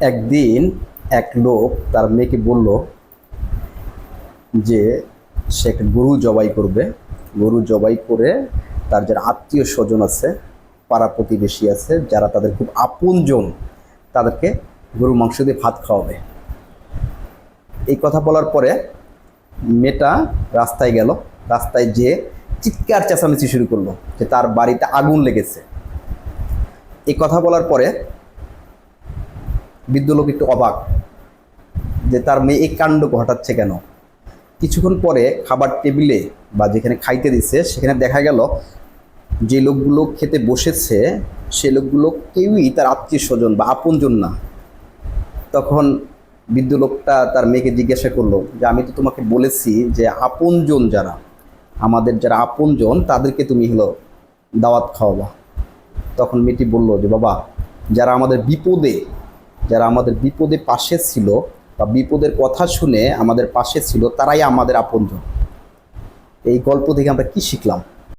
একদিন এক লোক তার মেয়েকে বলল যে সে একটা গরু জবাই করবে। গরু জবাই করে তার যারা আত্মীয় স্বজন আছে, পাড়া প্রতিবেশী আছে, যারা তাদের খুব আপনজন, তাদেরকে গরু মাংস দিয়ে ভাত খাওয়াবে। এই কথা বলার পরে মেয়েটা রাস্তায় গেল। রাস্তায় যেয়ে চিৎকার চেঁচামেচি শুরু করলো যে তার বাড়িতে আগুন লেগেছে। এই কথা বলার পরে বৃদ্ধ লোক একটু অবাক যে তার মেয়ে এই কাণ্ড ঘটাচ্ছে কেন। কিছুক্ষণ পরে খাবার টেবিলে বা যেখানে খাইতে দিচ্ছে সেখানে দেখা গেল যে লোকগুলো খেতে বসেছে সে লোকগুলো কেউই তার আত্মীয় স্বজন বা আপনজন না। তখন বৃদ্ধ লোকটা তার মেয়েকে জিজ্ঞাসা করলো যে আমি তো তোমাকে বলেছি যে আপনজন যারা, আমাদের যারা আপনজন তাদেরকে তুমি দাওয়াত খাওয়াবা। তখন মেয়েটি বলল যে বাবা, যারা আমাদের বিপদে যারা আমাদের বিপদে পাশে ছিল বা বিপদের কথা শুনে আমাদের পাশে ছিল তারাই আমাদের আপনজন। এই গল্প থেকে আমরা কি শিখলাম?